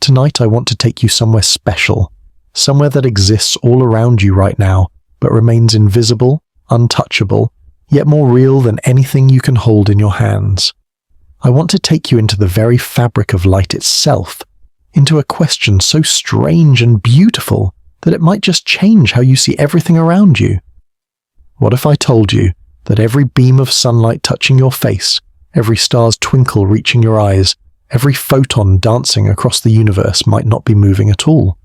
Tonight I want to take you somewhere special, somewhere that exists all around you right now, but remains invisible, untouchable, yet more real than anything you can hold in your hands. I want to take you into the very fabric of light itself, into a question so strange and beautiful that it might just change how you see everything around you. What if I told you that every beam of sunlight touching your face, every star's twinkle reaching your eyes, every photon dancing across the universe might not be moving at all?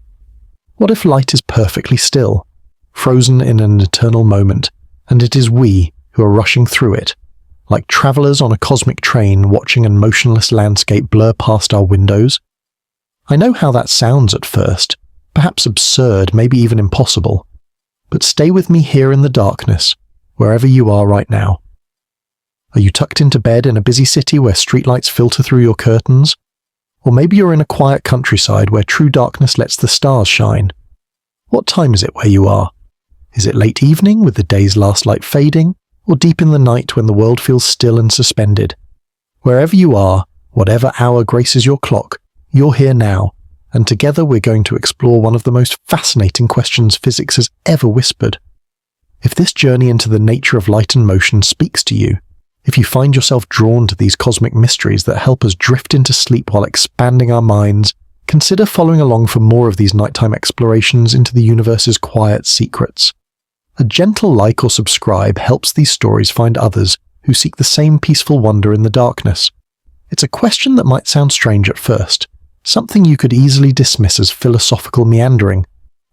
What if light is perfectly still, frozen in an eternal moment, and it is we who are rushing through it, like travelers on a cosmic train watching a motionless landscape blur past our windows? I know how that sounds at first, perhaps absurd, maybe even impossible, but stay with me here in the darkness, wherever you are right now. Are you tucked into bed in a busy city where streetlights filter through your curtains? Or maybe you're in a quiet countryside where true darkness lets the stars shine. What time is it where you are? Is it late evening with the day's last light fading, or deep in the night when the world feels still and suspended? Wherever you are, whatever hour graces your clock, you're here now, and together we're going to explore one of the most fascinating questions physics has ever whispered. If this journey into the nature of light and motion speaks to you, if you find yourself drawn to these cosmic mysteries that help us drift into sleep while expanding our minds, consider following along for more of these nighttime explorations into the universe's quiet secrets. A gentle like or subscribe helps these stories find others who seek the same peaceful wonder in the darkness. It's a question that might sound strange at first, something you could easily dismiss as philosophical meandering,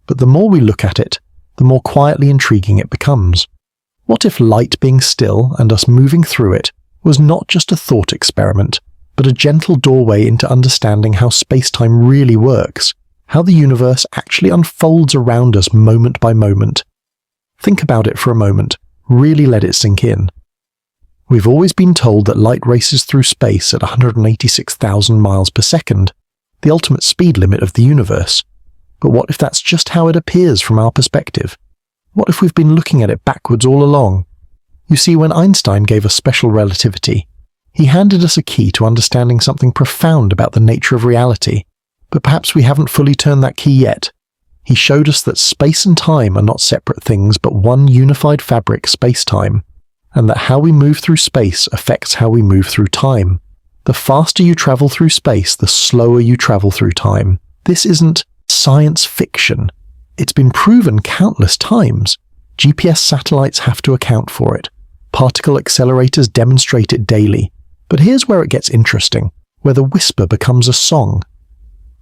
but the more we look at it, the more quietly intriguing it becomes. What if light being still and us moving through it was not just a thought experiment, but a gentle doorway into understanding how space-time really works, how the universe actually unfolds around us moment by moment? Think about it for a moment, really let it sink in. We've always been told that light races through space at 186,000 miles per second, the ultimate speed limit of the universe. But what if that's just how it appears from our perspective? What if we've been looking at it backwards all along? You see, when Einstein gave us special relativity, he handed us a key to understanding something profound about the nature of reality, but perhaps we haven't fully turned that key yet. He showed us that space and time are not separate things but one unified fabric, space-time, and that how we move through space affects how we move through time. The faster you travel through space, the slower you travel through time. This isn't science fiction. It's been proven countless times. GPS satellites have to account for it. Particle accelerators demonstrate it daily. But here's where it gets interesting, where the whisper becomes a song.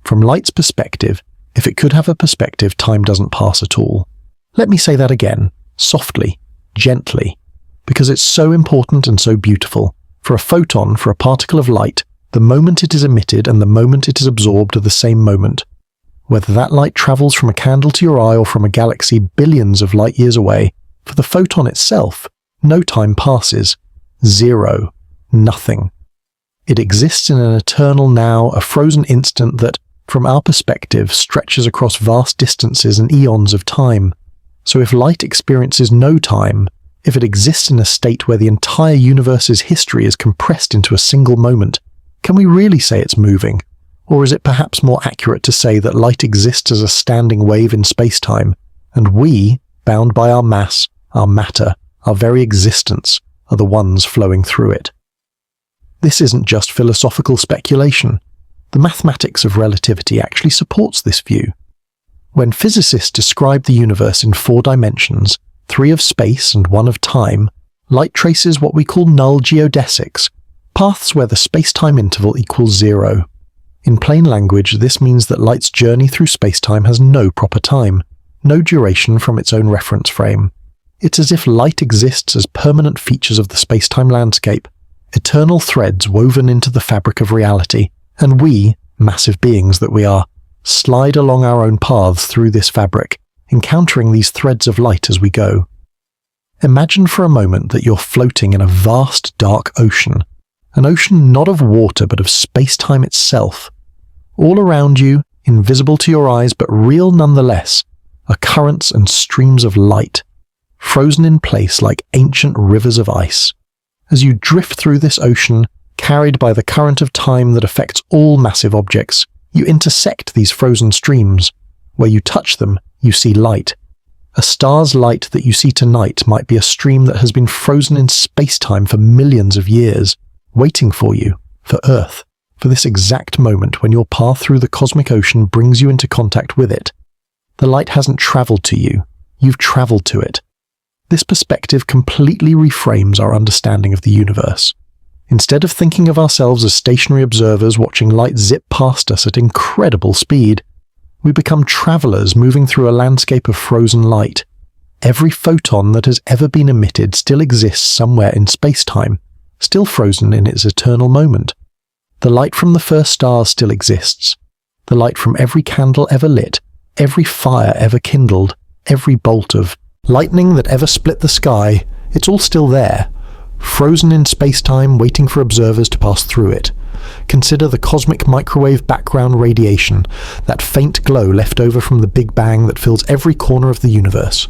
From light's perspective, if it could have a perspective, time doesn't pass at all. Let me say that again, softly, gently, because it's so important and so beautiful. For a photon, for a particle of light, the moment it is emitted and the moment it is absorbed are the same moment. Whether that light travels from a candle to your eye or from a galaxy billions of light years away, for the photon itself, no time passes. Zero. Nothing. It exists in an eternal now, a frozen instant that, from our perspective, stretches across vast distances and eons of time. So if light experiences no time, if it exists in a state where the entire universe's history is compressed into a single moment, can we really say it's moving? Or is it perhaps more accurate to say that light exists as a standing wave in space-time, and we, bound by our mass, our matter, our very existence, are the ones flowing through it? This isn't just philosophical speculation. The mathematics of relativity actually supports this view. When physicists describe the universe in 4 dimensions, 3 of space and 1 of time, light traces what we call null geodesics, paths where the space-time interval equals 0. In plain language, this means that light's journey through space-time has no proper time, no duration from its own reference frame. It's as if light exists as permanent features of the space-time landscape, eternal threads woven into the fabric of reality, and we, massive beings that we are, slide along our own paths through this fabric, encountering these threads of light as we go. Imagine for a moment that you're floating in a vast, dark ocean, an ocean not of water but of space-time itself. All around you, invisible to your eyes but real nonetheless, are currents and streams of light, frozen in place like ancient rivers of ice. As you drift through this ocean, carried by the current of time that affects all massive objects, You intersect these frozen streams. Where you touch them, you see light. A star's light that you see tonight might be a stream that has been frozen in space-time for millions of years, waiting for you, for Earth, for this exact moment when your path through the cosmic ocean brings you into contact with it. The light hasn't traveled to you, you've traveled to it. This perspective completely reframes our understanding of the universe. Instead of thinking of ourselves as stationary observers watching light zip past us at incredible speed, we become travelers moving through a landscape of frozen light. Every photon that has ever been emitted still exists somewhere in space-time, still frozen in its eternal moment. The light from the first stars still exists. The light from every candle ever lit, every fire ever kindled, every bolt of lightning that ever split the sky, it's all still there, frozen in space-time waiting for observers to pass through it. Consider the cosmic microwave background radiation, that faint glow left over from the Big Bang that fills every corner of the universe.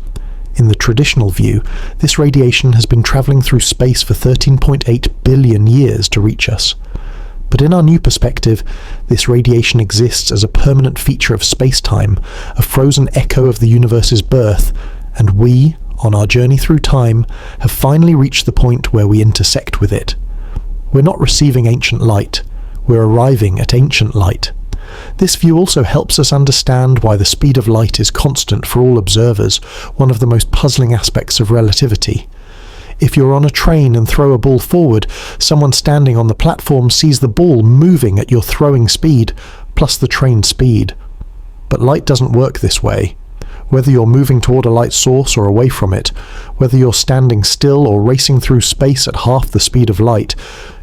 In the traditional view, this radiation has been travelling through space for 13.8 billion years to reach us. But in our new perspective, this radiation exists as a permanent feature of space-time, a frozen echo of the universe's birth, and we, on our journey through time, have finally reached the point where we intersect with it. We're not receiving ancient light, we're arriving at ancient light. This view also helps us understand why the speed of light is constant for all observers, one of the most puzzling aspects of relativity. If you're on a train and throw a ball forward, someone standing on the platform sees the ball moving at your throwing speed, plus the train's speed. But light doesn't work this way. Whether you're moving toward a light source or away from it, whether you're standing still or racing through space at half the speed of light,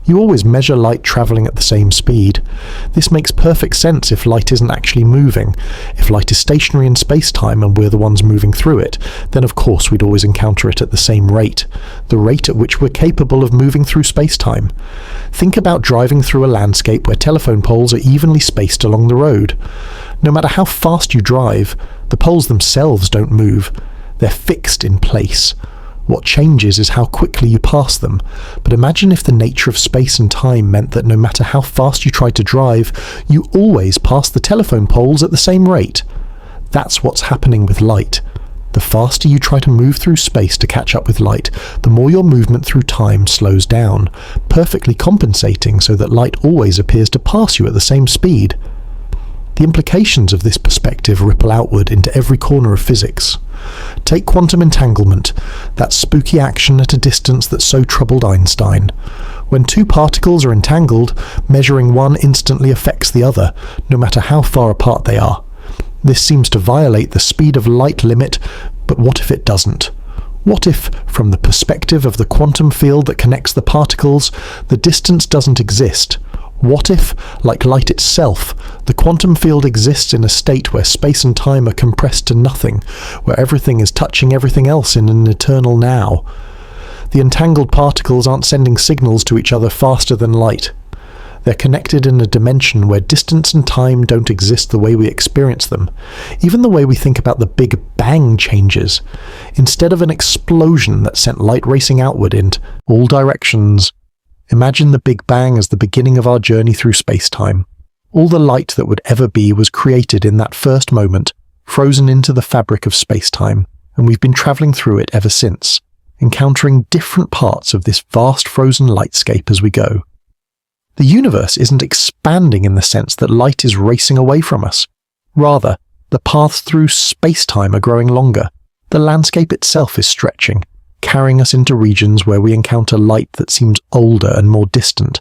you always measure light travelling at the same speed. This makes perfect sense if light isn't actually moving. If light is stationary in space-time and we're the ones moving through it, then of course we'd always encounter it at the same rate, the rate at which we're capable of moving through space-time. Think about driving through a landscape where telephone poles are evenly spaced along the road. No matter how fast you drive, the poles themselves don't move. They're fixed in place. What changes is how quickly you pass them. But imagine if the nature of space and time meant that no matter how fast you tried to drive, you always passed the telephone poles at the same rate. That's what's happening with light. The faster you try to move through space to catch up with light, the more your movement through time slows down, perfectly compensating so that light always appears to pass you at the same speed. The implications of this perspective ripple outward into every corner of physics. Take quantum entanglement, that spooky action at a distance that so troubled Einstein. When two particles are entangled, measuring one instantly affects the other, no matter how far apart they are. This seems to violate the speed of light limit, but what if it doesn't? What if, from the perspective of the quantum field that connects the particles, the distance doesn't exist? What if, like light itself, the quantum field exists in a state where space and time are compressed to nothing, where everything is touching everything else in an eternal now? The entangled particles aren't sending signals to each other faster than light. They're connected in a dimension where distance and time don't exist the way we experience them. Even the way we think about the Big Bang changes. Instead of an explosion that sent light racing outward in all directions, imagine the Big Bang as the beginning of our journey through space-time. All the light that would ever be was created in that first moment, frozen into the fabric of space-time, and we've been travelling through it ever since, encountering different parts of this vast frozen lightscape as we go. The universe isn't expanding in the sense that light is racing away from us. Rather, the paths through space-time are growing longer. The landscape itself is stretching, carrying us into regions where we encounter light that seems older and more distant.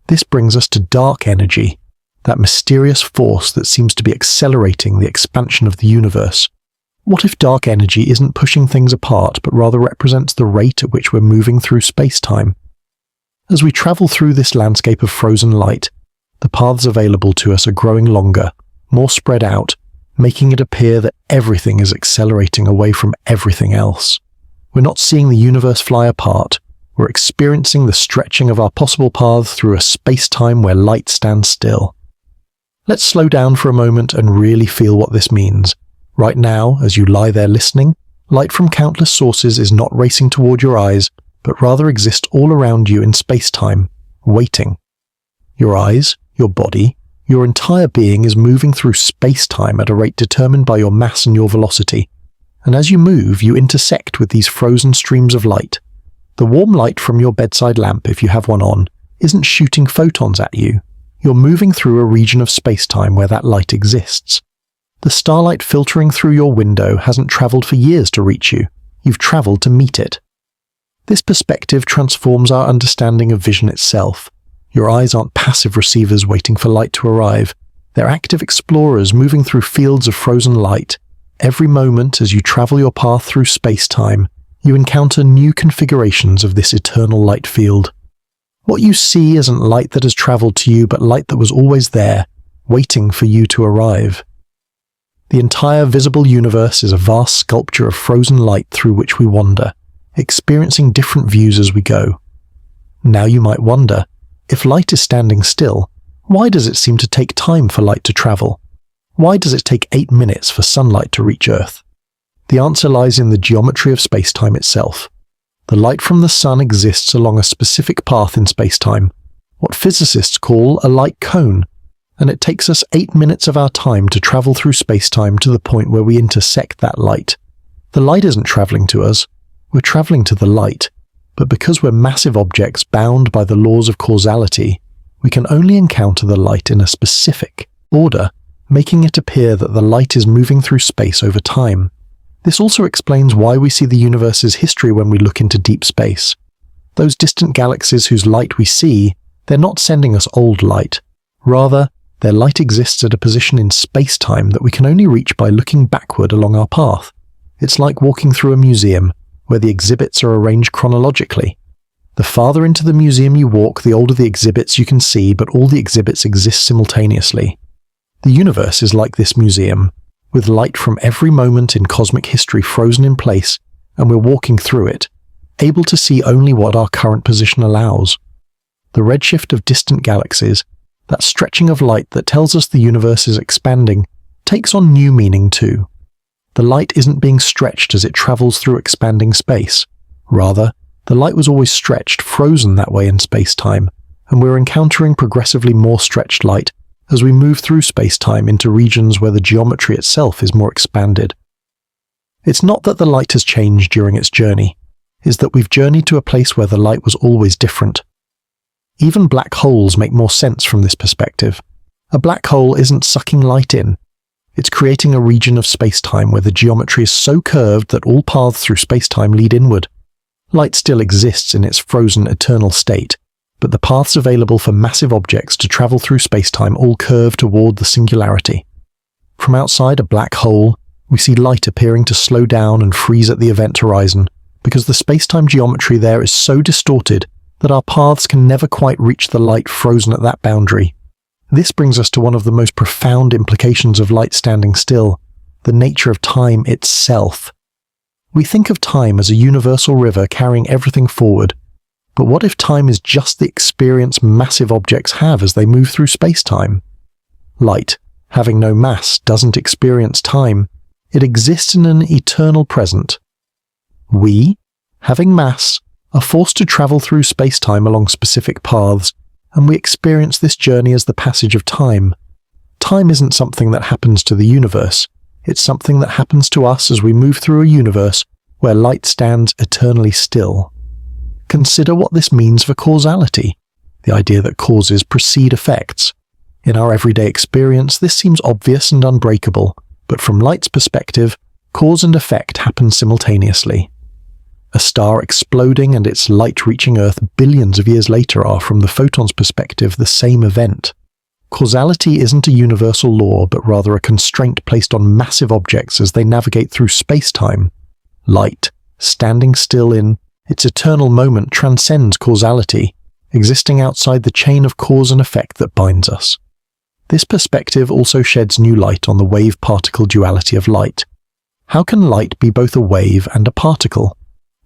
This brings us to dark energy, that mysterious force that seems to be accelerating the expansion of the universe. What if dark energy isn't pushing things apart, but rather represents the rate at which we're moving through space-time? As we travel through this landscape of frozen light, the paths available to us are growing longer, more spread out, making it appear that everything is accelerating away from everything else. We're not seeing the universe fly apart, we're experiencing the stretching of our possible paths through a space-time where light stands still. Let's slow down for a moment and really feel what this means. Right now, as you lie there listening, light from countless sources is not racing toward your eyes, but rather exists all around you in space-time, waiting. Your eyes, your body, Your entire being is moving through space-time at a rate determined by your mass and your velocity, and as you move, you intersect with these frozen streams of light. The warm light from your bedside lamp, if you have one on, isn't shooting photons at you. You're moving through a region of space-time where that light exists. The starlight filtering through your window hasn't traveled for years to reach you. You've traveled to meet it. This perspective transforms our understanding of vision itself. Your eyes aren't passive receivers waiting for light to arrive. They're active explorers moving through fields of frozen light. Every moment as you travel your path through space-time, you encounter new configurations of this eternal light field. What you see isn't light that has traveled to you, but light that was always there, waiting for you to arrive. The entire visible universe is a vast sculpture of frozen light through which we wander, experiencing different views as we go. Now you might wonder, if light is standing still, why does it seem to take time for light to travel? Why does it take 8 minutes for sunlight to reach Earth? The answer lies in the geometry of space-time itself. The light from the sun exists along a specific path in space-time, what physicists call a light cone, and it takes us 8 minutes of our time to travel through space-time to the point where we intersect that light. The light isn't traveling to us, we're traveling to the light, but because we're massive objects bound by the laws of causality, we can only encounter the light in a specific order, making it appear that the light is moving through space over time. This also explains why we see the universe's history when we look into deep space. Those distant galaxies whose light we see, they're not sending us old light. Rather, their light exists at a position in space-time that we can only reach by looking backward along our path. It's like walking through a museum, where the exhibits are arranged chronologically. The farther into the museum you walk, the older the exhibits you can see, but all the exhibits exist simultaneously. The universe is like this museum, with light from every moment in cosmic history frozen in place, and we're walking through it, able to see only what our current position allows. The redshift of distant galaxies, that stretching of light that tells us the universe is expanding, takes on new meaning too. The light isn't being stretched as it travels through expanding space. Rather, the light was always stretched, frozen that way in space-time, and we're encountering progressively more stretched light as we move through space-time into regions where the geometry itself is more expanded. It's not that the light has changed during its journey, it's that we've journeyed to a place where the light was always different. Even black holes make more sense from this perspective. A black hole isn't sucking light in. It's creating a region of space-time where the geometry is so curved that all paths through space-time lead inward. Light still exists in its frozen eternal state, but the paths available for massive objects to travel through space-time all curve toward the singularity. From outside a black hole, we see light appearing to slow down and freeze at the event horizon, because the space-time geometry there is so distorted that our paths can never quite reach the light frozen at that boundary. This brings us to one of the most profound implications of light standing still, the nature of time itself. We think of time as a universal river carrying everything forward, but what if time is just the experience massive objects have as they move through space-time? Light, having no mass, doesn't experience time. It exists in an eternal present. We, having mass, are forced to travel through space-time along specific paths, and we experience this journey as the passage of time. Time isn't something that happens to the universe. It's something that happens to us as we move through a universe where light stands eternally still. Consider what this means for causality, the idea that causes precede effects. In our everyday experience, this seems obvious and unbreakable, but from light's perspective, cause and effect happen simultaneously. A star exploding and its light reaching Earth billions of years later are, from the photon's perspective, the same event. Causality isn't a universal law, but rather a constraint placed on massive objects as they navigate through space-time. Light, standing still in its eternal moment, transcends causality, existing outside the chain of cause and effect that binds us. This perspective also sheds new light on the wave-particle duality of light. How can light be both a wave and a particle?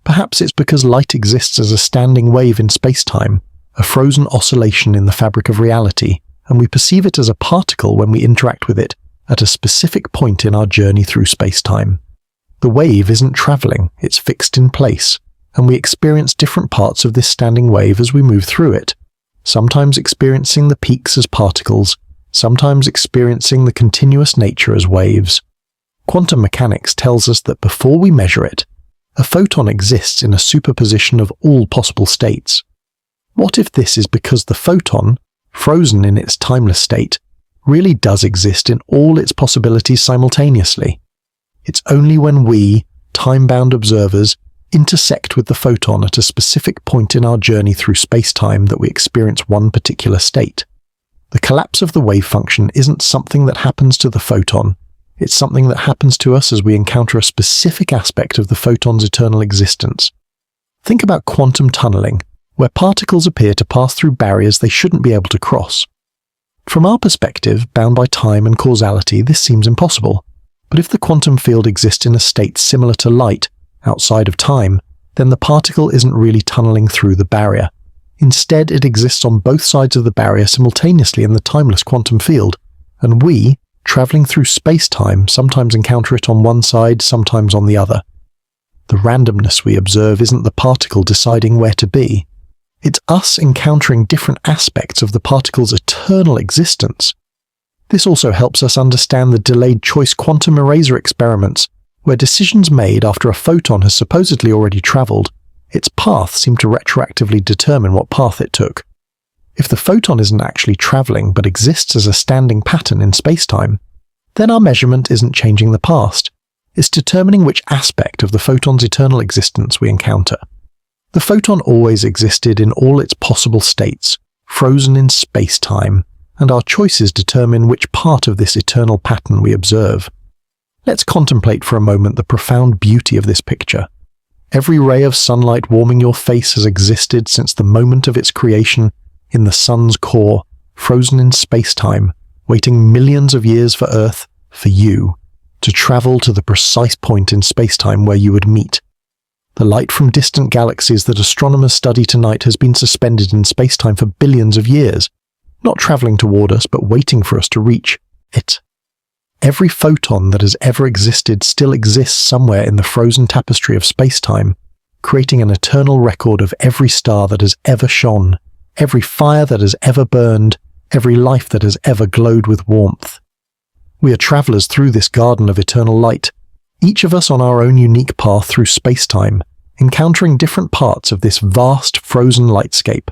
Perhaps it's because light exists as a standing wave in space-time, a frozen oscillation in the fabric of reality, and we perceive it as a particle when we interact with it at a specific point in our journey through space-time. The wave isn't traveling, it's fixed in place, and we experience different parts of this standing wave as we move through it, sometimes experiencing the peaks as particles, sometimes experiencing the continuous nature as waves. Quantum mechanics tells us that before we measure it, a photon exists in a superposition of all possible states. What if this is because the photon, frozen in its timeless state, really does exist in all its possibilities simultaneously? It's only when we, time-bound observers, intersect with the photon at a specific point in our journey through space-time that we experience one particular state. The collapse of the wave function isn't something that happens to the photon. It's something that happens to us as we encounter a specific aspect of the photon's eternal existence. Think about quantum tunneling, where particles appear to pass through barriers they shouldn't be able to cross. From our perspective, bound by time and causality, this seems impossible. But if the quantum field exists in a state similar to light, outside of time, then the particle isn't really tunneling through the barrier. Instead, it exists on both sides of the barrier simultaneously in the timeless quantum field, and we, traveling through space-time, sometimes encounter it on one side, sometimes on the other. The randomness we observe isn't the particle deciding where to be. It's us encountering different aspects of the particle's eternal existence. This also helps us understand the delayed choice quantum eraser experiments, where decisions made after a photon has supposedly already traveled, its path seem to retroactively determine what path it took. If the photon isn't actually traveling but exists as a standing pattern in spacetime, then our measurement isn't changing the past. It's determining which aspect of the photon's eternal existence we encounter. The photon always existed in all its possible states, frozen in space-time, and our choices determine which part of this eternal pattern we observe. Let's contemplate for a moment the profound beauty of this picture. Every ray of sunlight warming your face has existed since the moment of its creation in the sun's core, frozen in space-time, waiting millions of years for Earth, for you, to travel to the precise point in space-time where you would meet. The light from distant galaxies that astronomers study tonight has been suspended in space-time for billions of years, not traveling toward us but waiting for us to reach it. Every photon that has ever existed still exists somewhere in the frozen tapestry of space-time, creating an eternal record of every star that has ever shone, every fire that has ever burned, every life that has ever glowed with warmth. We are travelers through this garden of eternal light, each of us on our own unique path through space-time, encountering different parts of this vast frozen lightscape.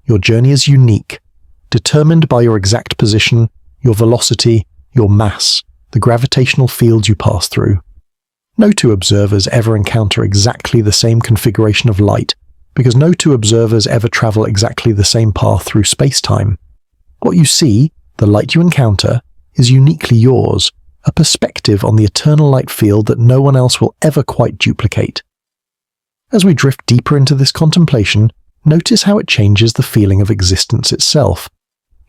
Your journey is unique, determined by your exact position, your velocity, your mass, the gravitational fields you pass through. No two observers ever encounter exactly the same configuration of light, because no two observers ever travel exactly the same path through space-time. What you see, the light you encounter, is uniquely yours, a perspective on the eternal light field that no one else will ever quite duplicate. As we drift deeper into this contemplation, notice how it changes the feeling of existence itself.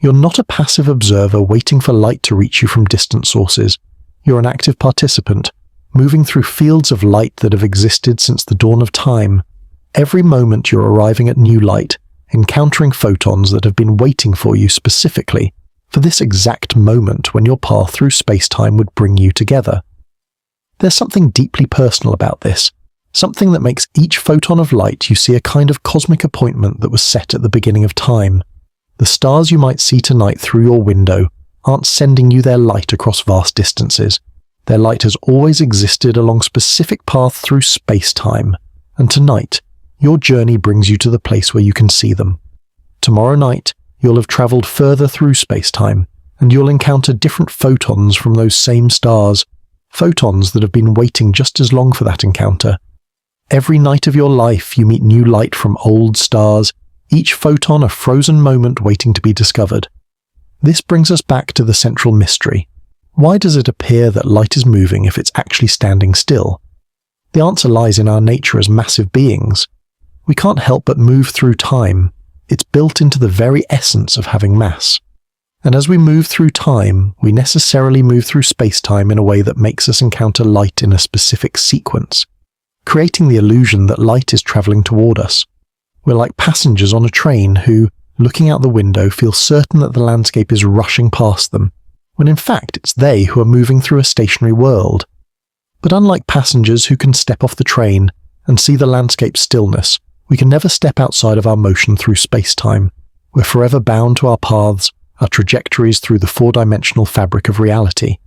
You're not a passive observer waiting for light to reach you from distant sources. You're an active participant, moving through fields of light that have existed since the dawn of time. Every moment you're arriving at new light, encountering photons that have been waiting for you specifically for this exact moment when your path through space-time would bring you together. There's something deeply personal about this, something that makes each photon of light you see a kind of cosmic appointment that was set at the beginning of time. The stars you might see tonight through your window aren't sending you their light across vast distances. Their light has always existed along specific paths through space-time, and tonight, your journey brings you to the place where you can see them. Tomorrow night, you'll have traveled further through space-time, and you'll encounter different photons from those same stars, photons that have been waiting just as long for that encounter. Every night of your life, you meet new light from old stars, each photon a frozen moment waiting to be discovered. This brings us back to the central mystery. Why does it appear that light is moving if it's actually standing still? The answer lies in our nature as massive beings. We can't help but move through time. It's built into the very essence of having mass. And as we move through time, we necessarily move through space-time in a way that makes us encounter light in a specific sequence, creating the illusion that light is traveling toward us. We're like passengers on a train who, looking out the window, feel certain that the landscape is rushing past them, when in fact it's they who are moving through a stationary world. But unlike passengers who can step off the train and see the landscape's stillness, we can never step outside of our motion through space-time. We're forever bound to our paths, our trajectories through the four-dimensional fabric of reality.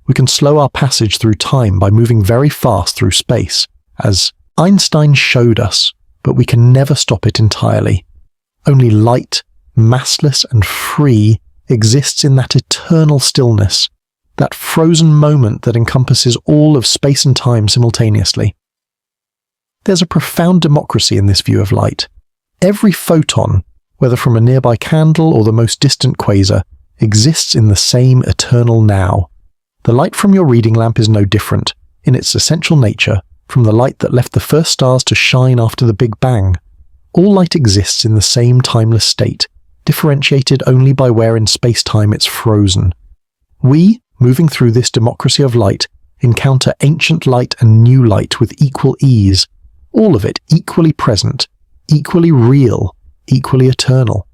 We can slow our passage through time by moving very fast through space, as Einstein showed us, but we can never stop it entirely. Only light, massless and free, exists in that eternal stillness, that frozen moment that encompasses all of space and time simultaneously. There's a profound democracy in this view of light. Every photon, whether from a nearby candle or the most distant quasar, exists in the same eternal now. The light from your reading lamp is no different, in its essential nature, from the light that left the first stars to shine after the Big Bang. All light exists in the same timeless state, differentiated only by where in space-time it's frozen. We, moving through this democracy of light, encounter ancient light and new light with equal ease, all of it equally present, equally real, equally eternal.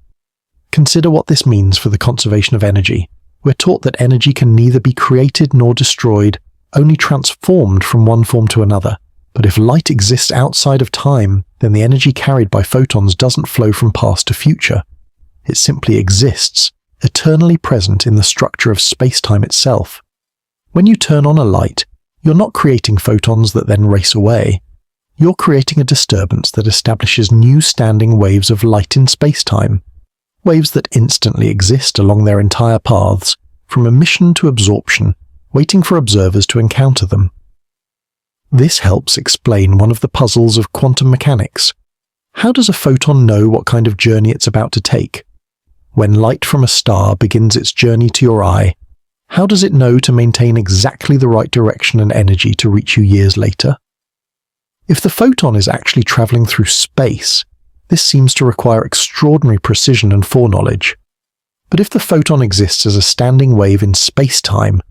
Consider what this means for the conservation of energy. We're taught that energy can neither be created nor destroyed, only transformed from one form to another. But if light exists outside of time, then the energy carried by photons doesn't flow from past to future. It simply exists, eternally present in the structure of space-time itself. When you turn on a light, you're not creating photons that then race away. You're creating a disturbance that establishes new standing waves of light in space-time. Waves that instantly exist along their entire paths, from emission to absorption, waiting for observers to encounter them. This helps explain one of the puzzles of quantum mechanics. How does a photon know what kind of journey it's about to take? When light from a star begins its journey to your eye, how does it know to maintain exactly the right direction and energy to reach you years later? If the photon is actually traveling through space, this seems to require extraordinary precision and foreknowledge. But if the photon exists as a standing wave in space-time,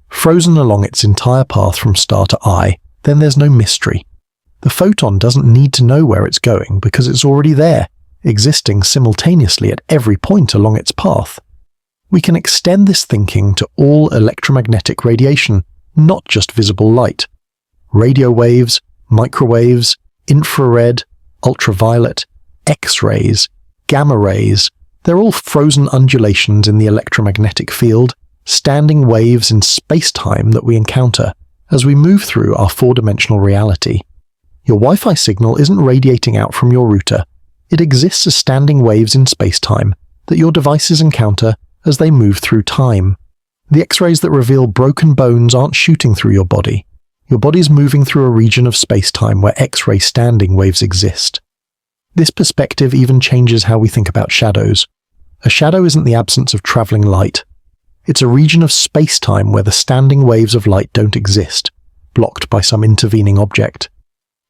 frozen along its entire path from star to eye, then there's no mystery. The photon doesn't need to know where it's going because it's already there, existing simultaneously at every point along its path. We can extend this thinking to all electromagnetic radiation, not just visible light. Radio waves, microwaves, infrared, ultraviolet, X-rays, gamma rays, they're all frozen undulations in the electromagnetic field, standing waves in space-time that we encounter as we move through our four-dimensional reality. Your Wi-Fi signal isn't radiating out from your router. It exists as standing waves in space-time that your devices encounter as they move through time. The X-rays that reveal broken bones aren't shooting through your body. Your body's moving through a region of space-time where X-ray standing waves exist. This perspective even changes how we think about shadows. A shadow isn't the absence of traveling light. It's a region of space-time where the standing waves of light don't exist, blocked by some intervening object.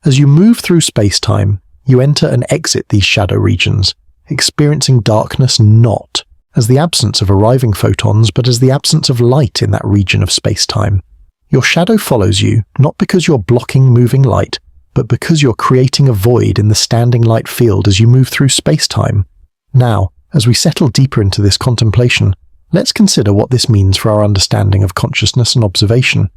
As you move through space-time, you enter and exit these shadow regions, experiencing darkness not as the absence of arriving photons, but as the absence of light in that region of space-time. Your shadow follows you, not because you're blocking moving light, but because you're creating a void in the standing light field as you move through space-time. Now, as we settle deeper into this contemplation, let's consider what this means for our understanding of consciousness and observation.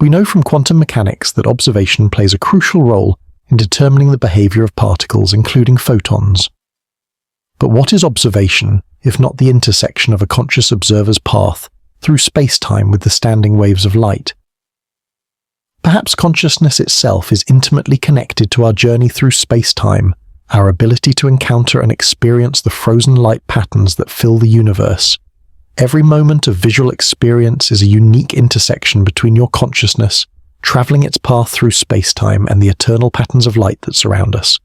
We know from quantum mechanics that observation plays a crucial role in determining the behavior of particles, including photons. But what is observation, if not the intersection of a conscious observer's path through space-time with the standing waves of light? Perhaps consciousness itself is intimately connected to our journey through space-time, our ability to encounter and experience the frozen light patterns that fill the universe. Every moment of visual experience is a unique intersection between your consciousness, traveling its path through space-time, and the eternal patterns of light that surround us.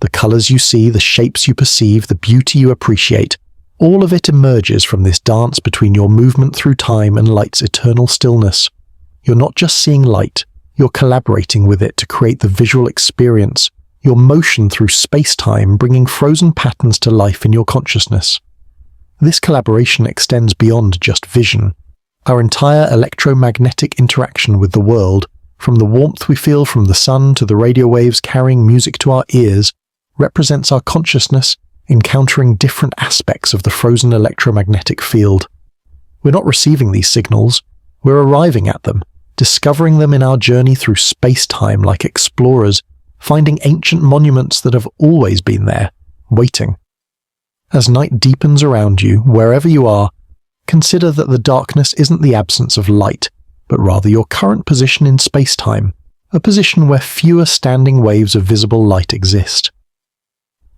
The colors you see, the shapes you perceive, the beauty you appreciate, all of it emerges from this dance between your movement through time and light's eternal stillness. You're not just seeing light, you're collaborating with it to create the visual experience, your motion through space-time bringing frozen patterns to life in your consciousness. This collaboration extends beyond just vision. Our entire electromagnetic interaction with the world, from the warmth we feel from the sun to the radio waves carrying music to our ears, represents our consciousness encountering different aspects of the frozen electromagnetic field. We're not receiving these signals, we're arriving at them, discovering them in our journey through space-time like explorers, finding ancient monuments that have always been there, waiting. As night deepens around you, wherever you are, consider that the darkness isn't the absence of light, but rather your current position in space-time, a position where fewer standing waves of visible light exist.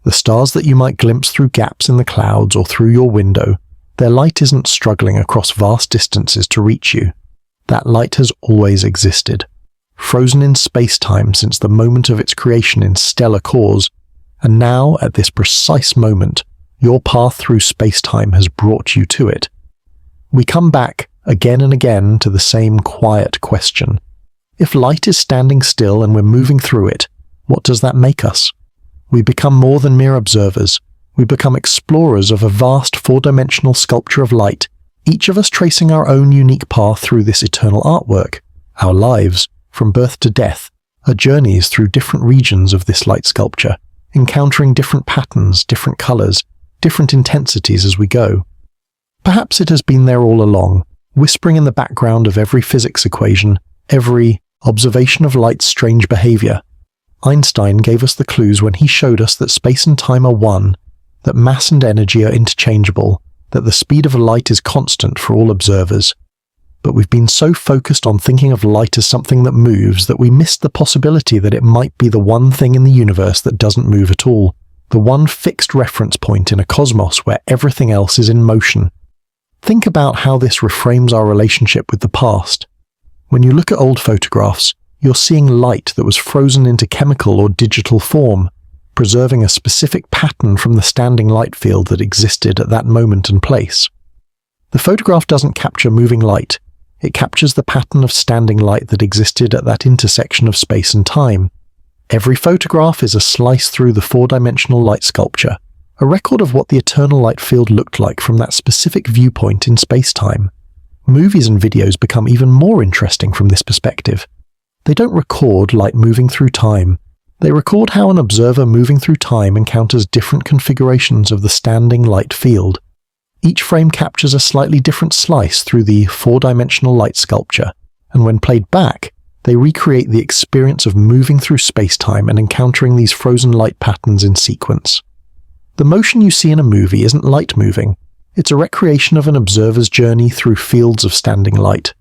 The stars that you might glimpse through gaps in the clouds or through your window, their light isn't struggling across vast distances to reach you. That light has always existed, frozen in space-time since the moment of its creation in stellar cores, and now, at this precise moment, your path through space-time has brought you to it. We come back again and again to the same quiet question. If light is standing still and we're moving through it, what does that make us? We become more than mere observers. We become explorers of a vast four-dimensional sculpture of light, each of us tracing our own unique path through this eternal artwork. Our lives, from birth to death, are journeys through different regions of this light sculpture, encountering different patterns, different colors, different intensities as we go. Perhaps it has been there all along, whispering in the background of every physics equation, every observation of light's strange behavior. Einstein gave us the clues when he showed us that space and time are one, that mass and energy are interchangeable, that the speed of light is constant for all observers. But we've been so focused on thinking of light as something that moves that we missed the possibility that it might be the one thing in the universe that doesn't move at all, the one fixed reference point in a cosmos where everything else is in motion. Think about how this reframes our relationship with the past. When you look at old photographs, you're seeing light that was frozen into chemical or digital form, preserving a specific pattern from the standing light field that existed at that moment and place. The photograph doesn't capture moving light. It captures the pattern of standing light that existed at that intersection of space and time. Every photograph is a slice through the four-dimensional light sculpture, a record of what the eternal light field looked like from that specific viewpoint in space-time. Movies and videos become even more interesting from this perspective. They don't record light moving through time. They record how an observer moving through time encounters different configurations of the standing light field. Each frame captures a slightly different slice through the four-dimensional light sculpture, and when played back, they recreate the experience of moving through space-time and encountering these frozen light patterns in sequence. The motion you see in a movie isn't light moving. It's a recreation of an observer's journey through fields of standing light.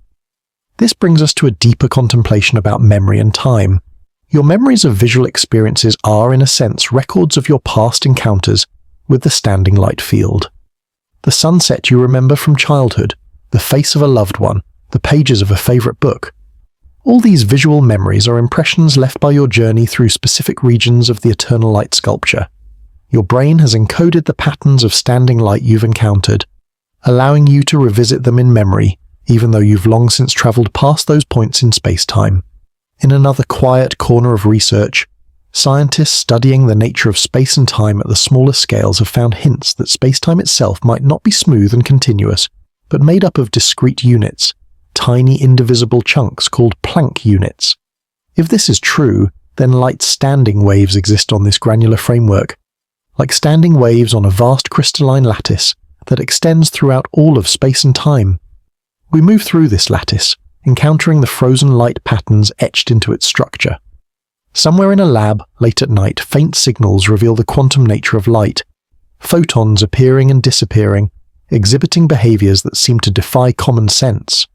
This brings us to a deeper contemplation about memory and time. Your memories of visual experiences are, in a sense, records of your past encounters with the standing light field. The sunset you remember from childhood, the face of a loved one, the pages of a favorite book. All these visual memories are impressions left by your journey through specific regions of the eternal light sculpture. Your brain has encoded the patterns of standing light you've encountered, allowing you to revisit them in memory, even though you've long since traveled past those points in space-time. In another quiet corner of research, scientists studying the nature of space and time at the smallest scales have found hints that space-time itself might not be smooth and continuous, but made up of discrete units, tiny indivisible chunks called Planck units. If this is true, then light's standing waves exist on this granular framework, like standing waves on a vast crystalline lattice that extends throughout all of space and time. We move through this lattice, encountering the frozen light patterns etched into its structure. Somewhere in a lab, late at night, faint signals reveal the quantum nature of light, photons appearing and disappearing, exhibiting behaviors that seem to defy common sense.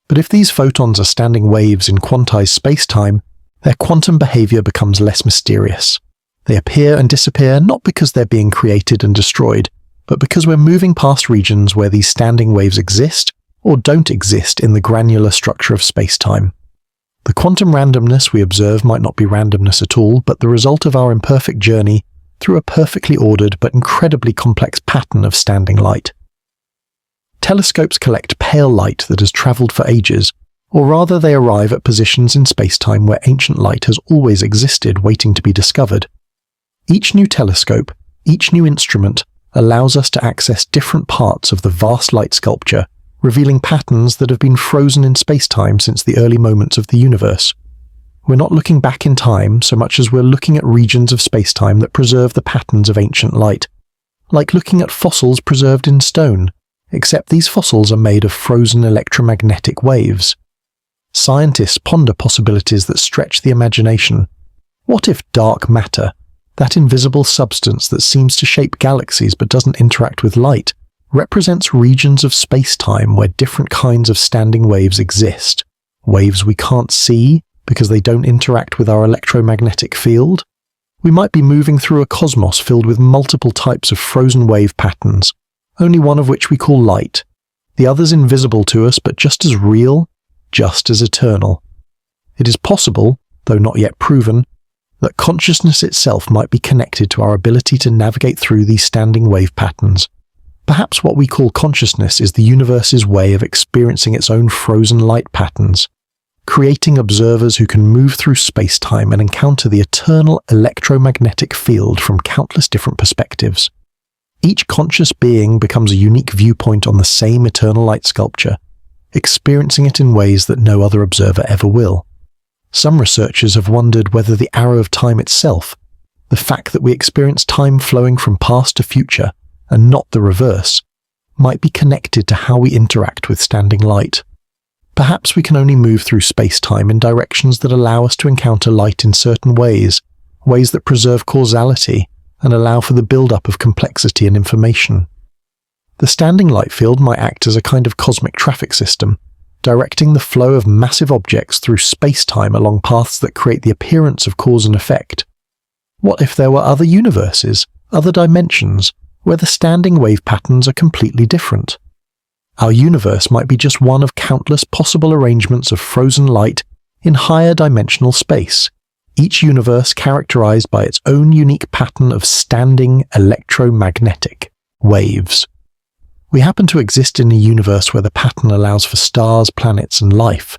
But if these photons are standing waves in quantized space-time, their quantum behavior becomes less mysterious. They appear and disappear not because they're being created and destroyed, but because we're moving past regions where these standing waves exist or don't exist in the granular structure of space-time. The quantum randomness we observe might not be randomness at all, but the result of our imperfect journey through a perfectly ordered but incredibly complex pattern of standing light. Telescopes collect pale light that has traveled for ages, or rather they arrive at positions in space-time where ancient light has always existed waiting to be discovered. Each new telescope, each new instrument, allows us to access different parts of the vast light sculpture, revealing patterns that have been frozen in space-time since the early moments of the universe. We're not looking back in time so much as we're looking at regions of space-time that preserve the patterns of ancient light, like looking at fossils preserved in stone, except these fossils are made of frozen electromagnetic waves. Scientists ponder possibilities that stretch the imagination. What if dark matter, That invisible substance that seems to shape galaxies but doesn't interact with light, represents regions of space-time where different kinds of standing waves exist. Waves we can't see because they don't interact with our electromagnetic field. We might be moving through a cosmos filled with multiple types of frozen wave patterns, only one of which we call light. The others invisible to us but just as real, just as eternal. It is possible, though not yet proven, that consciousness itself might be connected to our ability to navigate through these standing wave patterns. Perhaps what we call consciousness is the universe's way of experiencing its own frozen light patterns, creating observers who can move through space-time and encounter the eternal electromagnetic field from countless different perspectives. Each conscious being becomes a unique viewpoint on the same eternal light sculpture, experiencing it in ways that no other observer ever will. Some researchers have wondered whether the arrow of time itself, the fact that we experience time flowing from past to future, and not the reverse, might be connected to how we interact with standing light. Perhaps we can only move through space-time in directions that allow us to encounter light in certain ways, ways that preserve causality and allow for the build-up of complexity and information. The standing light field might act as a kind of cosmic traffic system, directing the flow of massive objects through space-time along paths that create the appearance of cause and effect. What if there were other universes, other dimensions, where the standing wave patterns are completely different? Our universe might be just one of countless possible arrangements of frozen light in higher dimensional space, each universe characterized by its own unique pattern of standing electromagnetic waves. We happen to exist in a universe where the pattern allows for stars, planets, and life,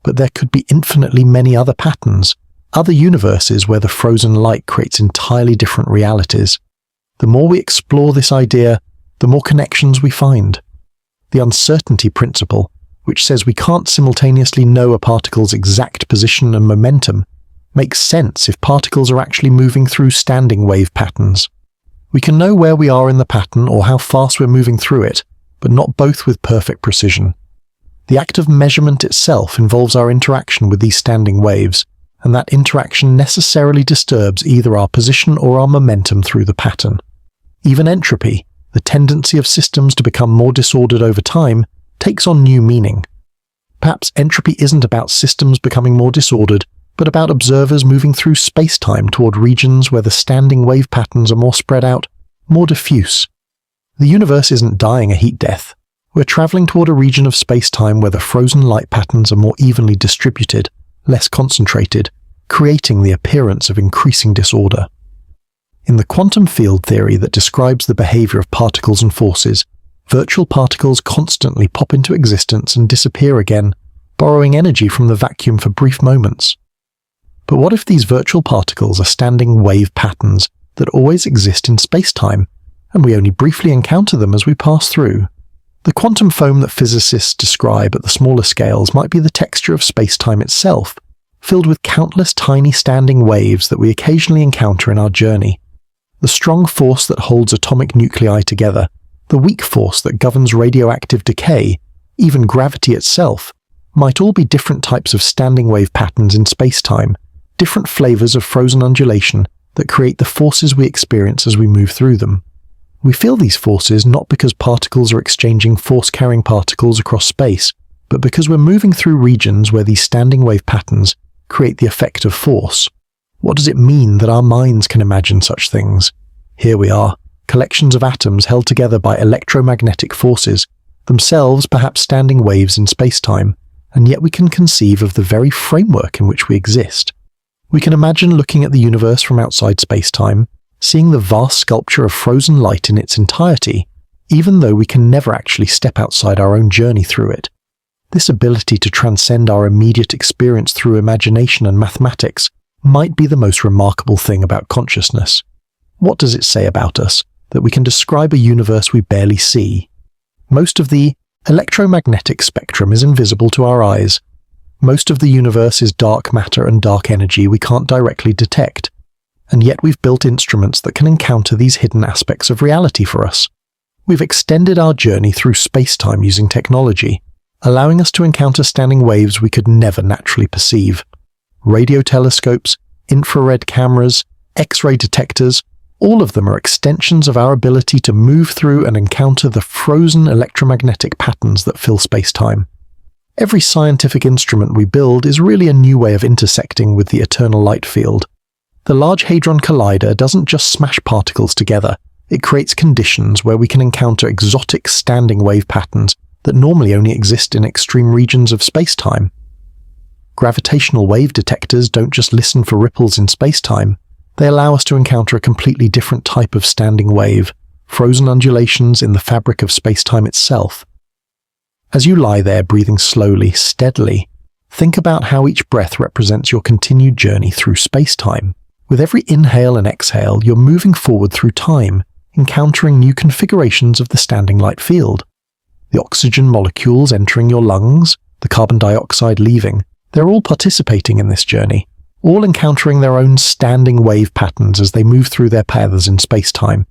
but there could be infinitely many other patterns, other universes where the frozen light creates entirely different realities. The more we explore this idea, the more connections we find. The uncertainty principle, which says we can't simultaneously know a particle's exact position and momentum, makes sense if particles are actually moving through standing wave patterns. We can know where we are in the pattern or how fast we're moving through it, but not both with perfect precision. The act of measurement itself involves our interaction with these standing waves, and that interaction necessarily disturbs either our position or our momentum through the pattern. Even entropy, the tendency of systems to become more disordered over time, takes on new meaning. Perhaps entropy isn't about systems becoming more disordered, but about observers moving through space-time toward regions where the standing wave patterns are more spread out, more diffuse. The universe isn't dying a heat death. We're traveling toward a region of space-time where the frozen light patterns are more evenly distributed, less concentrated, creating the appearance of increasing disorder. In the quantum field theory that describes the behavior of particles and forces, virtual particles constantly pop into existence and disappear again, borrowing energy from the vacuum for brief moments. But what if these virtual particles are standing wave patterns that always exist in space-time, and we only briefly encounter them as we pass through? The quantum foam that physicists describe at the smaller scales might be the texture of space-time itself, filled with countless tiny standing waves that we occasionally encounter in our journey. The strong force that holds atomic nuclei together, the weak force that governs radioactive decay, even gravity itself, might all be different types of standing wave patterns in space-time, different flavors of frozen undulation that create the forces we experience as we move through them. We feel these forces not because particles are exchanging force-carrying particles across space, but because we're moving through regions where these standing wave patterns create the effect of force. What does it mean that our minds can imagine such things? Here we are, collections of atoms held together by electromagnetic forces, themselves perhaps standing waves in space-time, and yet we can conceive of the very framework in which we exist. We can imagine looking at the universe from outside space-time, seeing the vast sculpture of frozen light in its entirety, even though we can never actually step outside our own journey through it. This ability to transcend our immediate experience through imagination and mathematics might be the most remarkable thing about consciousness. What does it say about us that we can describe a universe we barely see? Most of the electromagnetic spectrum is invisible to our eyes. Most of the universe is dark matter and dark energy we can't directly detect, and yet we've built instruments that can encounter these hidden aspects of reality for us. We've extended our journey through space-time using technology, allowing us to encounter standing waves we could never naturally perceive. Radio telescopes, infrared cameras, X-ray detectors, all of them are extensions of our ability to move through and encounter the frozen electromagnetic patterns that fill space-time. Every scientific instrument we build is really a new way of intersecting with the eternal light field. The Large Hadron Collider doesn't just smash particles together, it creates conditions where we can encounter exotic standing wave patterns that normally only exist in extreme regions of space-time. Gravitational wave detectors don't just listen for ripples in space-time, they allow us to encounter a completely different type of standing wave, frozen undulations in the fabric of space-time itself. As you lie there breathing slowly, steadily, think about how each breath represents your continued journey through space-time. With every inhale and exhale, you're moving forward through time, encountering new configurations of the standing light field. The oxygen molecules entering your lungs, the carbon dioxide leaving, they're all participating in this journey, all encountering their own standing wave patterns as they move through their paths in space-time.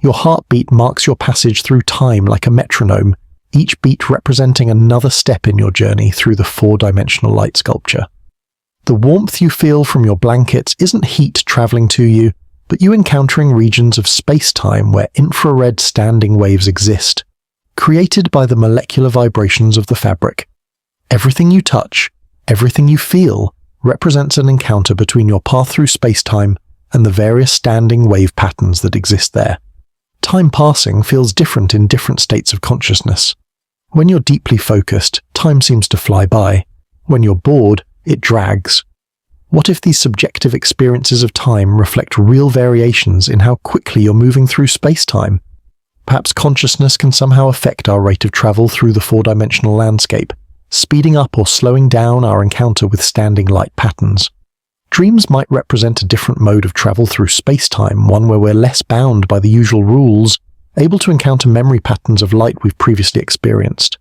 Your heartbeat marks your passage through time like a metronome, each beat representing another step in your journey through the four-dimensional light sculpture. The warmth you feel from your blankets isn't heat traveling to you, but you encountering regions of space-time where infrared standing waves exist, created by the molecular vibrations of the fabric. Everything you touch, everything you feel, represents an encounter between your path through space-time and the various standing wave patterns that exist there. Time passing feels different in different states of consciousness. When you're deeply focused, time seems to fly by. When you're bored, it drags. What if these subjective experiences of time reflect real variations in how quickly you're moving through space-time? Perhaps consciousness can somehow affect our rate of travel through the four-dimensional landscape, speeding up or slowing down our encounter with standing light patterns. Dreams might represent a different mode of travel through space-time, one where we're less bound by the usual rules, able to encounter memory patterns of light we've previously experienced.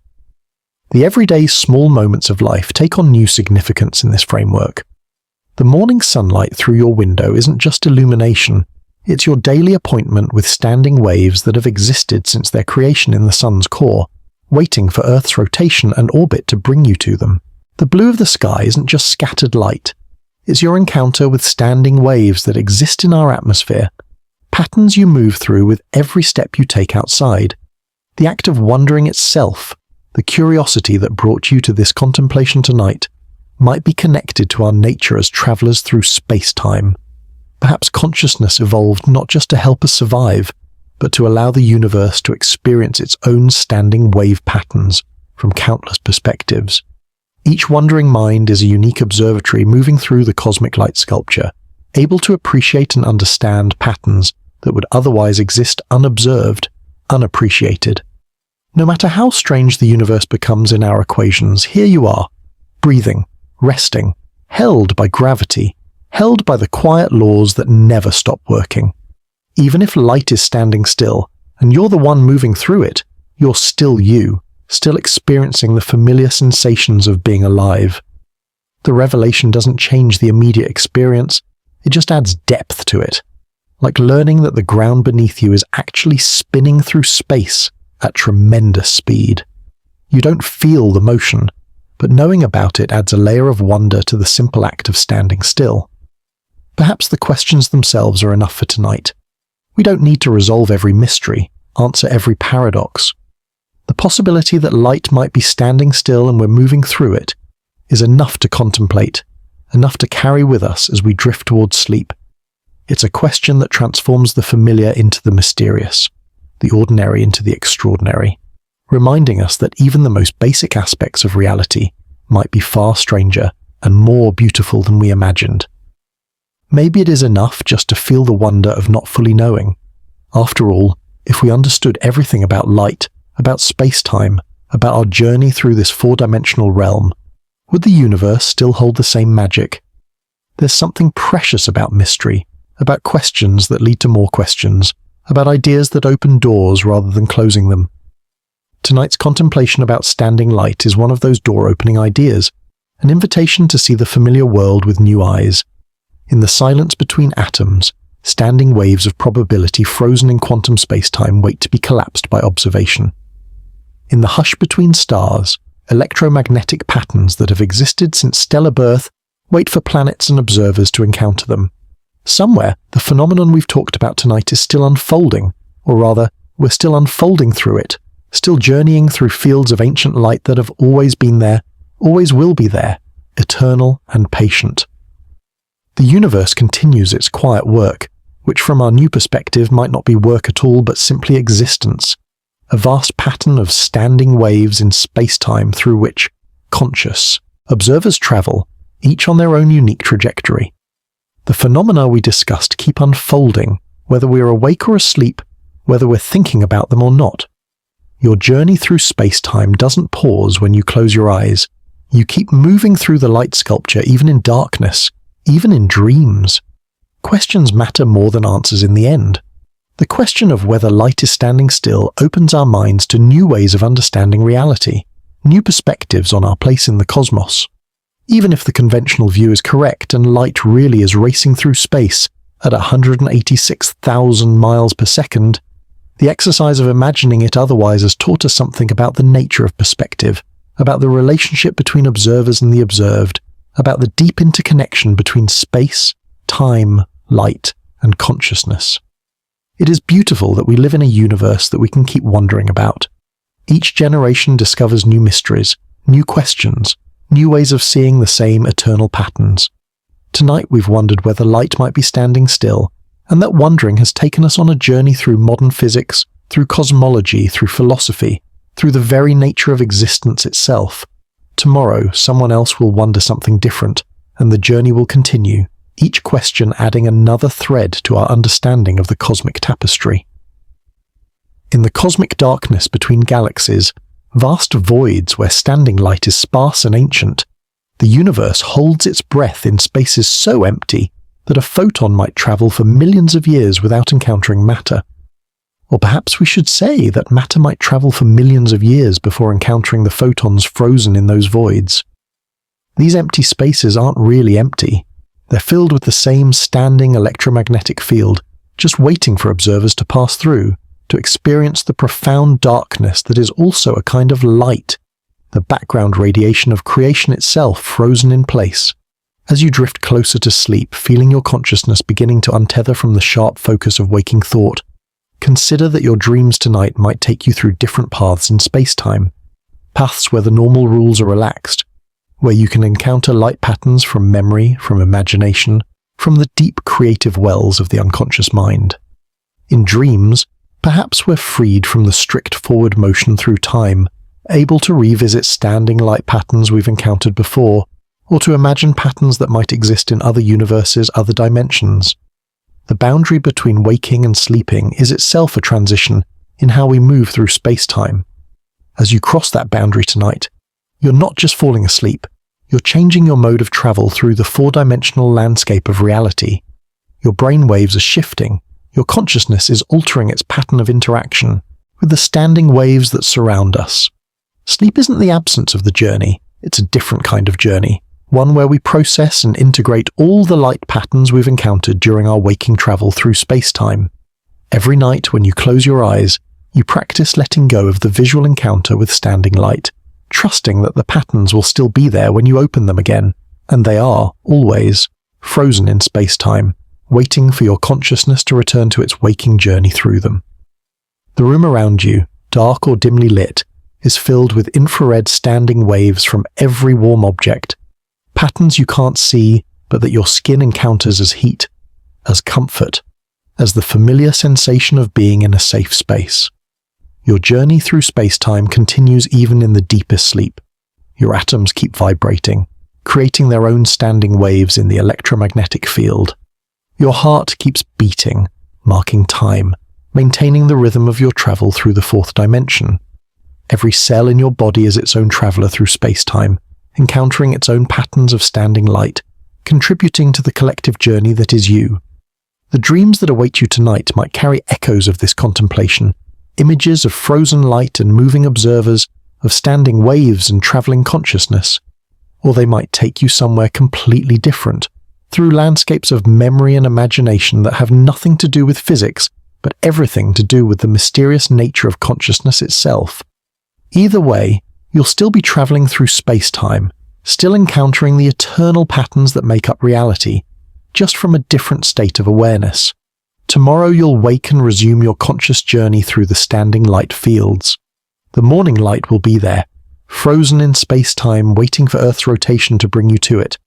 The everyday small moments of life take on new significance in this framework. The morning sunlight through your window isn't just illumination, it's your daily appointment with standing waves that have existed since their creation in the sun's core, waiting for Earth's rotation and orbit to bring you to them. The blue of the sky isn't just scattered light, it's your encounter with standing waves that exist in our atmosphere, patterns you move through with every step you take outside. The act of wondering itself, the curiosity that brought you to this contemplation tonight, might be connected to our nature as travelers through space-time. Perhaps consciousness evolved not just to help us survive, but to allow the universe to experience its own standing wave patterns from countless perspectives. Each wandering mind is a unique observatory moving through the cosmic light sculpture, able to appreciate and understand patterns that would otherwise exist unobserved, unappreciated. No matter how strange the universe becomes in our equations, here you are, breathing, resting, held by gravity, held by the quiet laws that never stop working. Even if light is standing still, and you're the one moving through it, you're still you, still experiencing the familiar sensations of being alive. The revelation doesn't change the immediate experience, it just adds depth to it, like learning that the ground beneath you is actually spinning through space at tremendous speed. You don't feel the motion, but knowing about it adds a layer of wonder to the simple act of standing still. Perhaps the questions themselves are enough for tonight. We don't need to resolve every mystery, answer every paradox. The possibility that light might be standing still and we're moving through it is enough to contemplate, enough to carry with us as we drift towards sleep. It's a question that transforms the familiar into the mysterious, the ordinary into the extraordinary, reminding us that even the most basic aspects of reality might be far stranger and more beautiful than we imagined. Maybe it is enough just to feel the wonder of not fully knowing. After all, if we understood everything about light, about space-time, about our journey through this four-dimensional realm, would the universe still hold the same magic? There's something precious about mystery, about questions that lead to more questions, about ideas that open doors rather than closing them. Tonight's contemplation about standing light is one of those door-opening ideas, an invitation to see the familiar world with new eyes. In the silence between atoms, standing waves of probability frozen in quantum space-time wait to be collapsed by observation. In the hush between stars, electromagnetic patterns that have existed since stellar birth wait for planets and observers to encounter them. Somewhere, the phenomenon we've talked about tonight is still unfolding, or rather, we're still unfolding through it, still journeying through fields of ancient light that have always been there, always will be there, eternal and patient. The universe continues its quiet work, which from our new perspective might not be work at all but simply existence, a vast pattern of standing waves in space-time through which, conscious, observers travel, each on their own unique trajectory. The phenomena we discussed keep unfolding, whether we're awake or asleep, whether we're thinking about them or not. Your journey through space-time doesn't pause when you close your eyes. You keep moving through the light sculpture even in darkness, even in dreams. Questions matter more than answers in the end. The question of whether light is standing still opens our minds to new ways of understanding reality, new perspectives on our place in the cosmos. Even if the conventional view is correct and light really is racing through space at 186,000 miles per second, the exercise of imagining it otherwise has taught us something about the nature of perspective, about the relationship between observers and the observed, about the deep interconnection between space, time, light, and consciousness. It is beautiful that we live in a universe that we can keep wondering about. Each generation discovers new mysteries, new questions, new ways of seeing the same eternal patterns. Tonight we've wondered whether light might be standing still, and that wondering has taken us on a journey through modern physics, through cosmology, through philosophy, through the very nature of existence itself. Tomorrow, someone else will wonder something different, and the journey will continue, each question adding another thread to our understanding of the cosmic tapestry. In the cosmic darkness between galaxies, vast voids where standing light is sparse and ancient, the universe holds its breath in spaces so empty that a photon might travel for millions of years without encountering matter. Or perhaps we should say that matter might travel for millions of years before encountering the photons frozen in those voids. These empty spaces aren't really empty. They're filled with the same standing electromagnetic field, just waiting for observers to pass through, to experience the profound darkness that is also a kind of light, the background radiation of creation itself frozen in place. As you drift closer to sleep, feeling your consciousness beginning to untether from the sharp focus of waking thought, consider that your dreams tonight might take you through different paths in space-time, paths where the normal rules are relaxed, where you can encounter light patterns from memory, from imagination, from the deep creative wells of the unconscious mind. In dreams, perhaps we're freed from the strict forward motion through time, able to revisit standing light patterns we've encountered before, or to imagine patterns that might exist in other universes, other dimensions. The boundary between waking and sleeping is itself a transition in how we move through space-time. As you cross that boundary tonight, you're not just falling asleep, you're changing your mode of travel through the four-dimensional landscape of reality. Your brain waves are shifting, your consciousness is altering its pattern of interaction with the standing waves that surround us. Sleep isn't the absence of the journey, it's a different kind of journey. One where we process and integrate all the light patterns we've encountered during our waking travel through space-time. Every night when you close your eyes, you practice letting go of the visual encounter with standing light, trusting that the patterns will still be there when you open them again, and they are, always, frozen in space-time, waiting for your consciousness to return to its waking journey through them. The room around you, dark or dimly lit, is filled with infrared standing waves from every warm object, patterns you can't see but that your skin encounters as heat, as comfort, as the familiar sensation of being in a safe space. Your journey through space-time continues even in the deepest sleep. Your atoms keep vibrating, creating their own standing waves in the electromagnetic field. Your heart keeps beating, marking time, maintaining the rhythm of your travel through the fourth dimension. Every cell in your body is its own traveler through space-time, encountering its own patterns of standing light, contributing to the collective journey that is you. The dreams that await you tonight might carry echoes of this contemplation, images of frozen light and moving observers, of standing waves and traveling consciousness. Or they might take you somewhere completely different, through landscapes of memory and imagination that have nothing to do with physics, but everything to do with the mysterious nature of consciousness itself. Either way, you'll still be traveling through space-time, still encountering the eternal patterns that make up reality, just from a different state of awareness. Tomorrow you'll wake and resume your conscious journey through the standing light fields. The morning light will be there, frozen in space-time, waiting for Earth's rotation to bring you to it.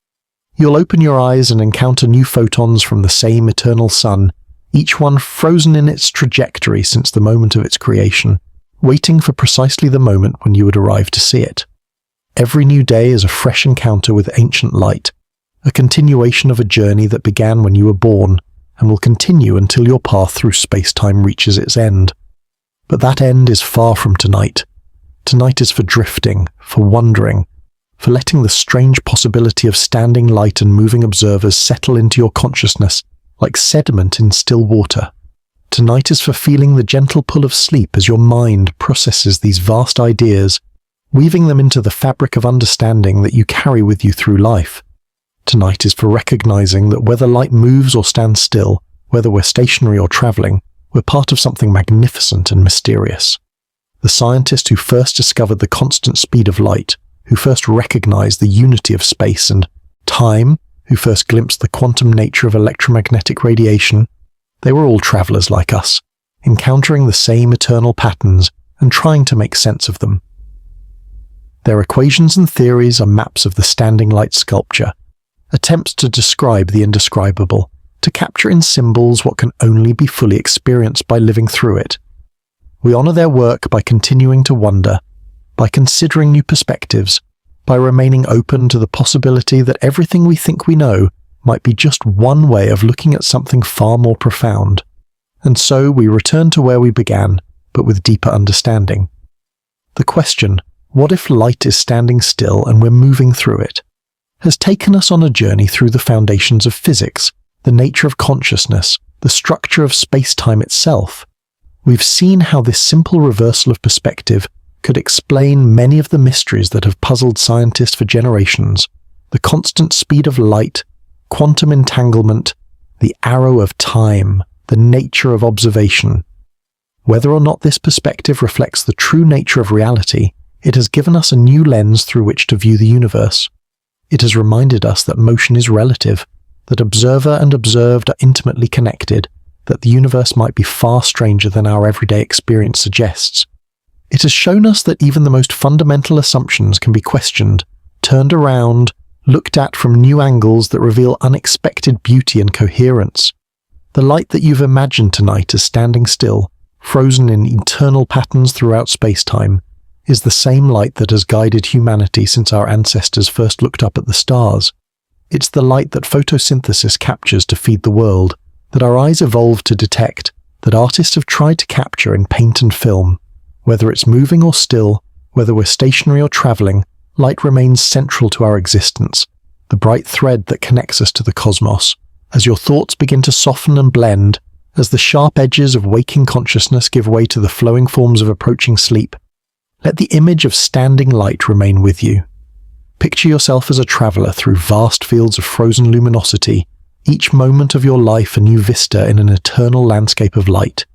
You'll open your eyes and encounter new photons from the same eternal sun, each one frozen in its trajectory since the moment of its creation, waiting for precisely the moment when you would arrive to see it. Every new day is a fresh encounter with ancient light, a continuation of a journey that began when you were born and will continue until your path through space-time reaches its end. But that end is far from tonight. Tonight is for drifting, for wandering, for letting the strange possibility of standing light and moving observers settle into your consciousness like sediment in still water. Tonight is for feeling the gentle pull of sleep as your mind processes these vast ideas, weaving them into the fabric of understanding that you carry with you through life. Tonight is for recognizing that whether light moves or stands still, whether we're stationary or traveling, we're part of something magnificent and mysterious. The scientist who first discovered the constant speed of light, who first recognized the unity of space and time, who first glimpsed the quantum nature of electromagnetic radiation, they were all travelers like us, encountering the same eternal patterns and trying to make sense of them. Their equations and theories are maps of the standing light sculpture, attempts to describe the indescribable, to capture in symbols what can only be fully experienced by living through it. We honor their work by continuing to wonder, by considering new perspectives, by remaining open to the possibility that everything we think we know might be just one way of looking at something far more profound. And so we return to where we began, but with deeper understanding. The question, what if light is standing still and we're moving through it, has taken us on a journey through the foundations of physics, the nature of consciousness, the structure of space-time itself. We've seen how this simple reversal of perspective could explain many of the mysteries that have puzzled scientists for generations: the constant speed of light, quantum entanglement, the arrow of time, the nature of observation. Whether or not this perspective reflects the true nature of reality, it has given us a new lens through which to view the universe. It has reminded us that motion is relative, that observer and observed are intimately connected, that the universe might be far stranger than our everyday experience suggests. It has shown us that even the most fundamental assumptions can be questioned, turned around, looked at from new angles that reveal unexpected beauty and coherence. The light that you've imagined tonight as standing still, frozen in eternal patterns throughout space-time, is the same light that has guided humanity since our ancestors first looked up at the stars. It's the light that photosynthesis captures to feed the world, that our eyes evolved to detect, that artists have tried to capture in paint and film. Whether it's moving or still, whether we're stationary or traveling, light remains central to our existence, the bright thread that connects us to the cosmos. As your thoughts begin to soften and blend, as the sharp edges of waking consciousness give way to the flowing forms of approaching sleep, let the image of standing light remain with you. Picture yourself as a traveler through vast fields of frozen luminosity, each moment of your life a new vista in an eternal landscape of light.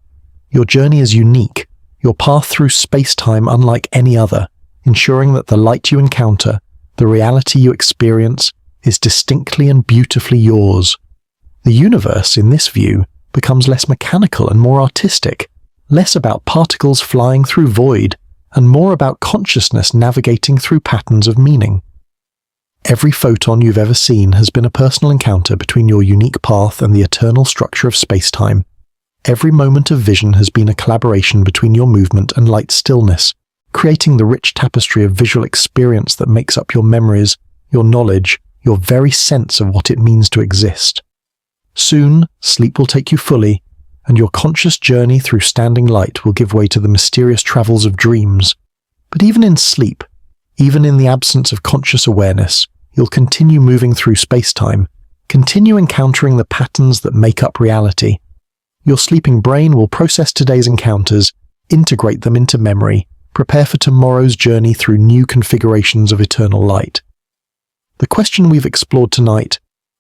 Your journey is unique, your path through space-time unlike any other, ensuring that the light you encounter, the reality you experience, is distinctly and beautifully yours. The universe, in this view, becomes less mechanical and more artistic, less about particles flying through void, and more about consciousness navigating through patterns of meaning. Every photon you've ever seen has been a personal encounter between your unique path and the eternal structure of space-time. Every moment of vision has been a collaboration between your movement and light stillness, creating the rich tapestry of visual experience that makes up your memories, your knowledge, your very sense of what it means to exist. Soon, sleep will take you fully, and your conscious journey through standing light will give way to the mysterious travels of dreams. But even in sleep, even in the absence of conscious awareness, you'll continue moving through space-time, continue encountering the patterns that make up reality. Your sleeping brain will process today's encounters, integrate them into memory, prepare for tomorrow's journey through new configurations of eternal light. The question we've explored tonight,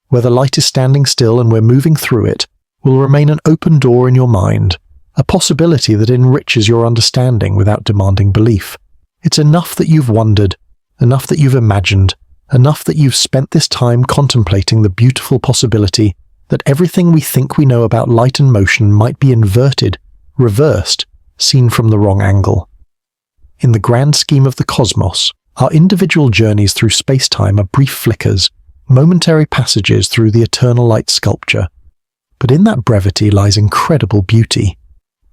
whether light is standing still and we're moving through it, will remain an open door in your mind, a possibility that enriches your understanding without demanding belief. It's enough that you've wondered, enough that you've imagined, enough that you've spent this time contemplating the beautiful possibility that everything we think we know about light and motion might be inverted, reversed, seen from the wrong angle. In the grand scheme of the cosmos, our individual journeys through space-time are brief flickers, momentary passages through the eternal light sculpture. But in that brevity lies incredible beauty.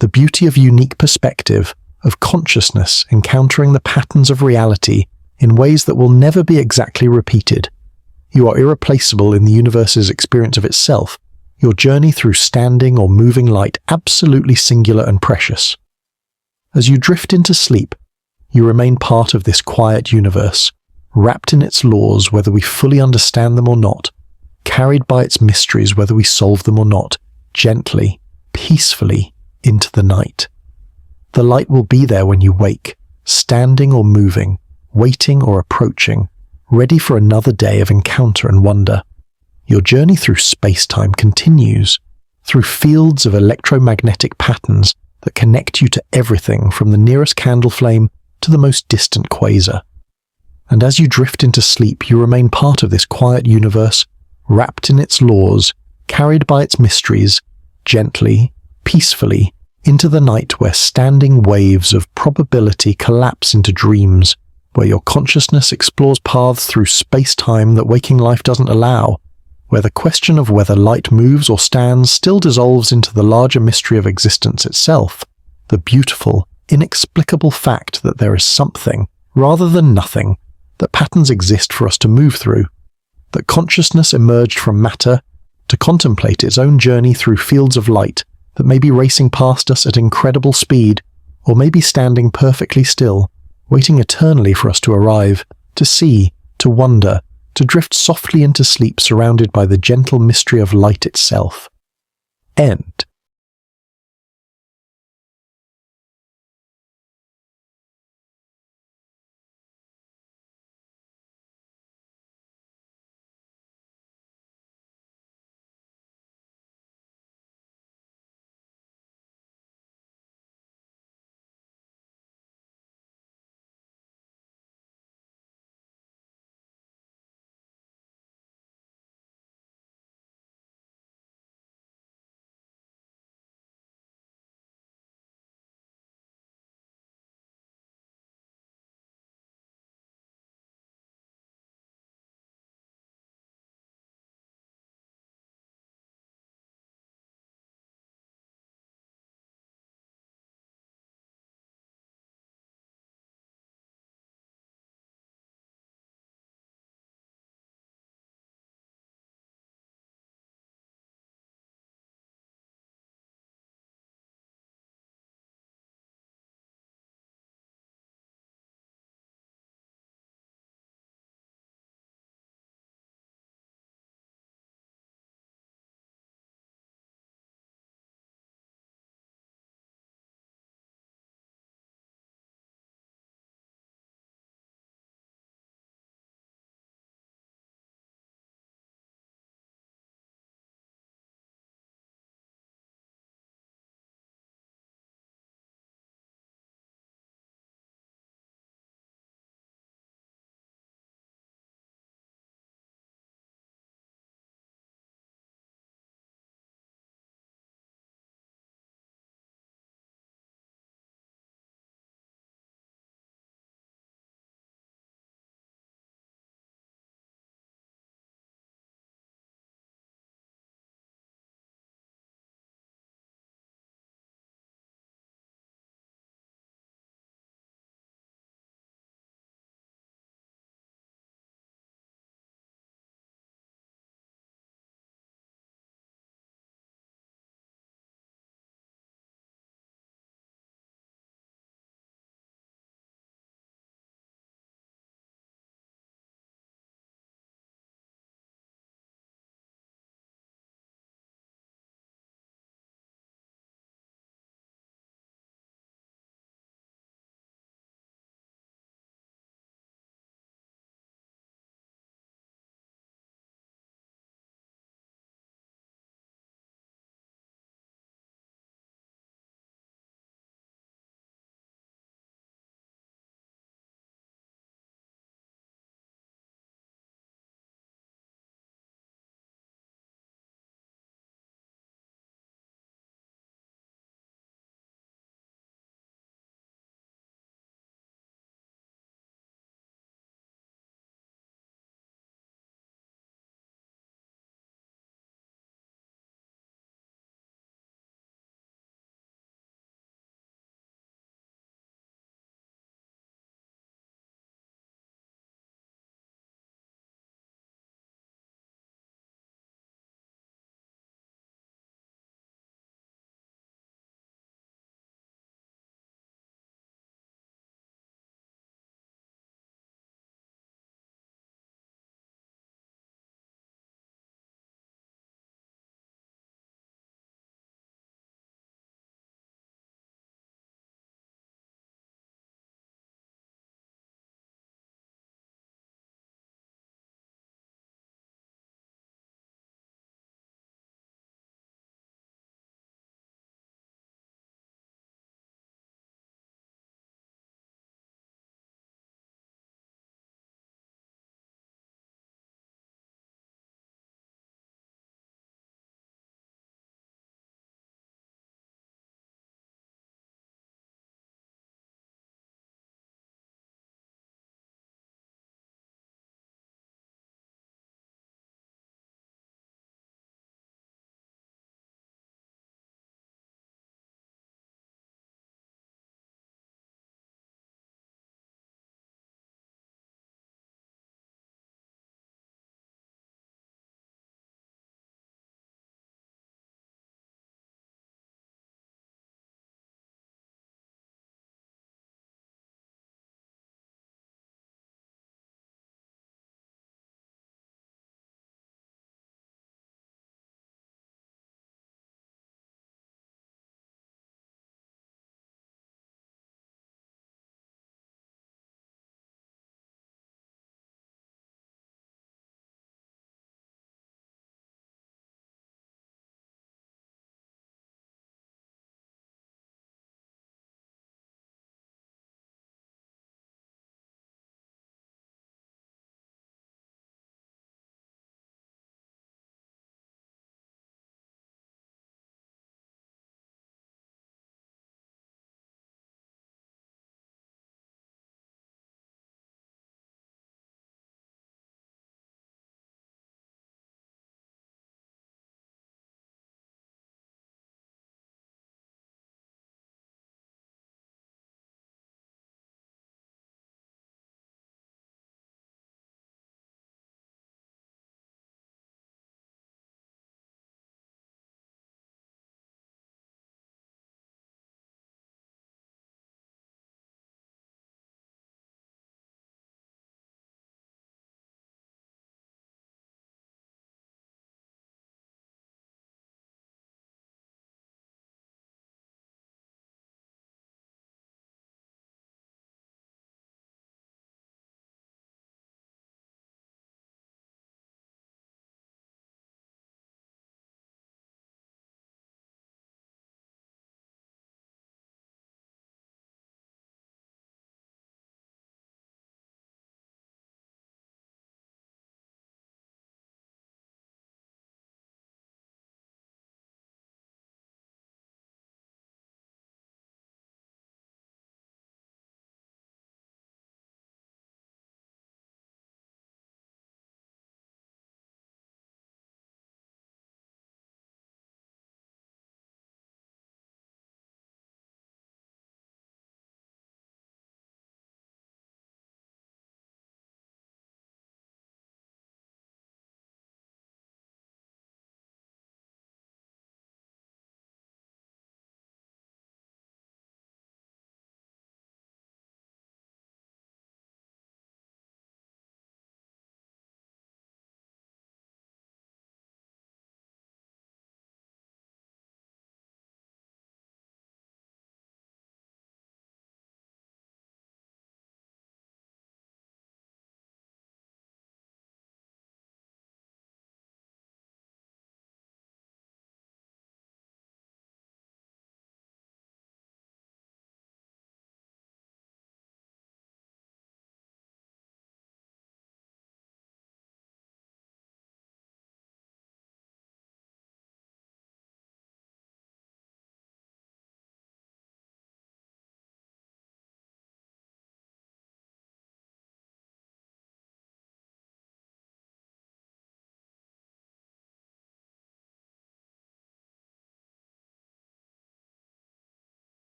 The beauty of unique perspective, of consciousness encountering the patterns of reality in ways that will never be exactly repeated. You are irreplaceable in the universe's experience of itself, your journey through standing or moving light absolutely singular and precious. As you drift into sleep, you remain part of this quiet universe, wrapped in its laws whether we fully understand them or not, carried by its mysteries whether we solve them or not, gently, peacefully, into the night. The light will be there when you wake, standing or moving, waiting or approaching, ready for another day of encounter and wonder. Your journey through space-time continues, through fields of electromagnetic patterns that connect you to everything from the nearest candle flame to the most distant quasar. And as you drift into sleep, you remain part of this quiet universe, wrapped in its laws, carried by its mysteries, gently, peacefully, into the night where standing waves of probability collapse into dreams, where your consciousness explores paths through space-time that waking life doesn't allow, where the question of whether light moves or stands still dissolves into the larger mystery of existence itself, the beautiful, inexplicable fact that there is something, rather than nothing, that patterns exist for us to move through, that consciousness emerged from matter to contemplate its own journey through fields of light that may be racing past us at incredible speed, or may be standing perfectly still, waiting eternally for us to arrive, to see, to wonder, to drift softly into sleep surrounded by the gentle mystery of light itself. End.